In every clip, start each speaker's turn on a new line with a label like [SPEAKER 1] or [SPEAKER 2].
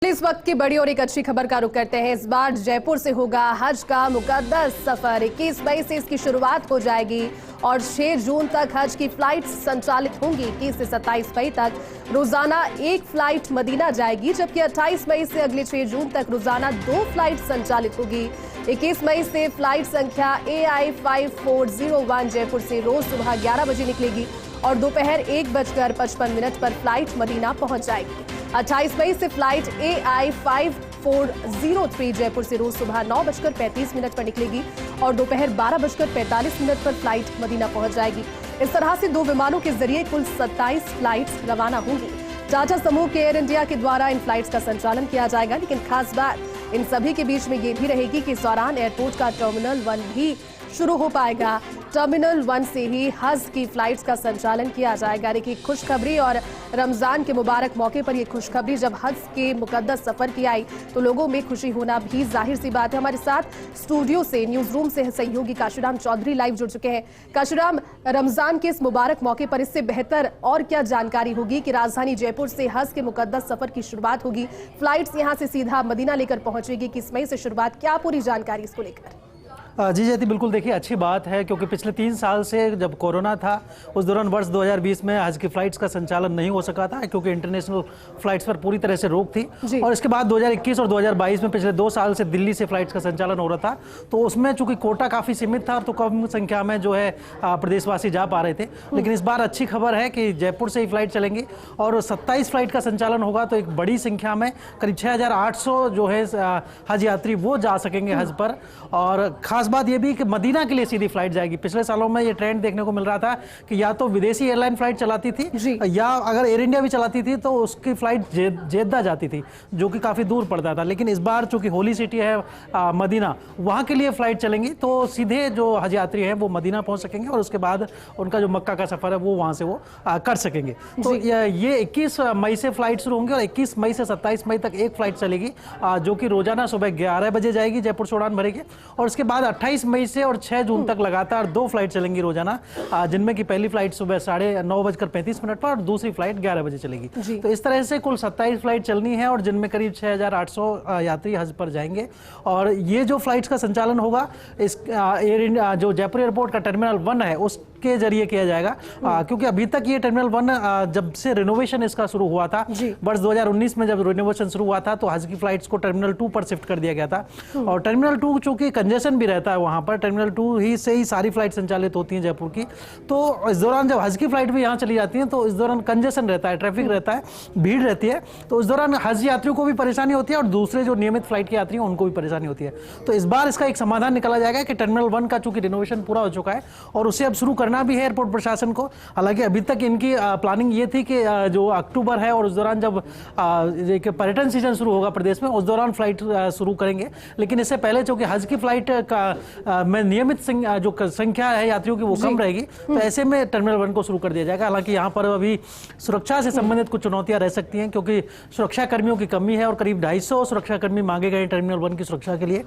[SPEAKER 1] इस वक्त की बड़ी और एक अच्छी खबर का रुख करते हैं। इस बार जयपुर से होगा हज का मुकद्दस सफर। 21 मई से इसकी शुरुआत हो जाएगी और 6 जून तक हज की फ्लाइट्स संचालित होंगी। 21 से 27 मई तक रोजाना एक फ्लाइट मदीना जाएगी, जबकि 28 मई से अगले 6 जून तक रोजाना 2 फ्लाइट संचालित होगी। 21 मई से फ्लाइट संख्या AI 5401 जयपुर से रोज सुबह 11 बजे निकलेगी और दोपहर 1:55 पर फ्लाइट मदीना पहुंच जाएगी। 28 मई से फ्लाइट AI 5403 जयपुर से रोज सुबह 9:35 पर निकलेगी और दोपहर 12:45 पर फ्लाइट मदीना पहुंच जाएगी। इस तरह से 2 विमानों के जरिए कुल 27 फ्लाइट्स रवाना होंगी। टाटा समूह के एयर इंडिया के द्वारा इन फ्लाइट्स का संचालन किया जाएगा, लेकिन खास बात इन सभी के बीच में ये भी रहेगी कि इस दौरान एयरपोर्ट का टर्मिनल 1 भी शुरू हो पाएगा। टर्मिनल 1 से ही हज की फ्लाइट्स का संचालन किया जाएगा। देखिए, खुशखबरी और रमजान के मुबारक मौके पर यह खुशखबरी जब हज के मुकद्दस सफर की आई तो लोगों में खुशी होना भी जाहिर सी बात है। हमारे साथ स्टूडियो से, न्यूज रूम से सहयोगी काशीराम चौधरी लाइव जुड़ चुके हैं। काशीराम, रमजान के इस मुबारक मौके पर इससे बेहतर और क्या जानकारी होगी कि राजधानी जयपुर से हज के मुकद्दस सफर की शुरुआत होगी, फ्लाइट्स यहां से सीधा मदीना लेकर पहुंचेगी, किस मई से शुरुआत, क्या पूरी जानकारी इसको लेकर?
[SPEAKER 2] जी जयती, बिल्कुल देखिए, अच्छी बात है क्योंकि पिछले 3 साल से जब कोरोना था उस दौरान वर्ष 2020 में हज की फ्लाइट्स का संचालन नहीं हो सका था क्योंकि इंटरनेशनल फ्लाइट्स पर पूरी तरह से रोक थी। और इसके बाद 2021 और 2022 में पिछले 2 साल से दिल्ली से फ्लाइट्स का संचालन हो रहा था, तो उसमें चूंकि कोटा काफ़ी सीमित था तो कम संख्या में जो है प्रदेशवासी जा पा रहे थे। लेकिन इस बार अच्छी खबर है कि जयपुर से ही फ्लाइट चलेंगी और 27 फ्लाइट का संचालन होगा, तो एक बड़ी संख्या में करीब 6800 जो है हज यात्री वो जा सकेंगे हज पर। और खास बात यह भी कि मदीना के लिए सीधी फ्लाइट जाएगी। पिछले सालों में ये ट्रेंड देखने को मिल रहा था कि या तो विदेशी एयरलाइन फ्लाइट चलाती थी या अगर एयर इंडिया भी चलाती थी तो उसकी फ्लाइट जेद्दा जाती थी, जो कि काफ़ी दूर पड़ता था। लेकिन इस बार चूंकि होली सिटी है मदीना, वहाँ के लिए फ्लाइट चलेंगी, तो सीधे जो हज यात्री हैं वो मदीना पहुँच सकेंगे और उसके बाद उनका जो मक्का का सफ़र है वो वहाँ से वो कर सकेंगे। तो ये 21 मई से फ्लाइट शुरू होंगी और 21 मई से 27 मई तक एक फ्लाइट चलेगी, जो कि रोजाना सुबह 11 बजे जाएगी, जयपुर से उड़ान भरेगी। और उसके बाद 28 मई से और 6 जून तक लगातार 2 फ्लाइट चलेंगी रोजाना, जिनमें की पहली फ्लाइट सुबह 9:35 पर और दूसरी फ्लाइट 11 बजे चलेगी। तो इस तरह से कुल 27 फ्लाइट चलनी है और जिनमें करीब 6800 यात्री हज पर जाएंगे। और ये जो फ्लाइट्स का संचालन होगा इस एयर इंडिया जो जयपुर एयरपोर्ट का टर्मिनल 1 है उसके जरिए किया जाएगा, क्योंकि अभी तक ये टर्मिनल 1 जब से रिनोवेशन इसका शुरू हुआ था वर्ष 2019 में, जब रिनोवेशन शुरू हुआ था तो हज की फ्लाइट्स को टर्मिनल 2 पर शिफ्ट कर दिया गया था। और टर्मिनल 2 चूंकि कंजेशन भी रहता है वहां पर, टर्मिनल 2 ही से ही सारी फ्लाइट संचालित होती हैं जयपुर की, तो इस दौरान जब हज की फ्लाइट भी यहाँ चली जाती हैं तो इस दौरान कंजेशन रहता है, ट्रैफिक रहता है, भीड़ रहती है, तो इस दौरान हज यात्रियों को भी परेशानी होती है और दूसरे जो नियमित फ्लाइट के यात्री हैं उनको भी परेशानी होती है। तो इस बार इसका एक समाधान निकाला जाएगा कि टर्मिनल 1 का चूंकि रिनोवेशन पूरा हो चुका है और उसे अब शुरू करना भी है एयरपोर्ट प्रशासन को। हालांकि अभी तक इनकी प्लानिंग ये थी कि जो अक्टूबर है और उस दौरान जब पर्यटन सीजन शुरू होगा प्रदेश में, उस दौरान फ्लाइट शुरू करेंगे। लेकिन इससे पहले चूंकि हज की फ्लाइट का में नियमित जो संख्या है यात्रियों की वो कम रहेगी, तो ऐसे में टर्मिनल 1 को शुरू कर दिया जाएगा। हालांकि यहाँ पर अभी सुरक्षा से संबंधित कुछ चुनौतियां रह सकती हैं क्योंकि सुरक्षा कर्मियों की कमी है और करीब 250 सुरक्षा कर्मी मांगे गए टर्मिनल 1 की सुरक्षा के लिए।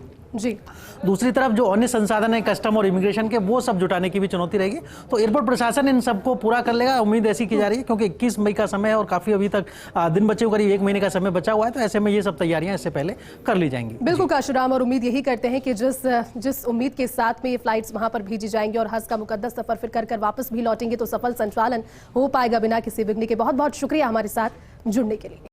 [SPEAKER 2] दूसरी तरफ जो अन्य संसाधन है कस्टम और इमिग्रेशन के, वो सब जुटाने की भी चुनौती रहेगी। तो एयरपोर्ट प्रशासन इन सबको पूरा कर लेगा, उम्मीद ऐसी की जा रही है, क्योंकि 21 मई का समय है और काफी अभी तक दिन बचे, करीब 1 महीने का समय बचा हुआ है, तो ऐसे में ये सब तैयारियां इससे पहले कर ली जाएंगी।
[SPEAKER 1] बिल्कुल काशीराम, और उम्मीद यही करते हैं कि जिस उम्मीद के साथ में ये फ्लाइट्स वहां पर भेजी जाएंगी और हज का मुकद्दस सफर फिर कर वापस भी लौटेंगे तो सफल संचालन हो पाएगा बिना किसी विघ्न के। बहुत बहुत शुक्रिया हमारे साथ जुड़ने के लिए।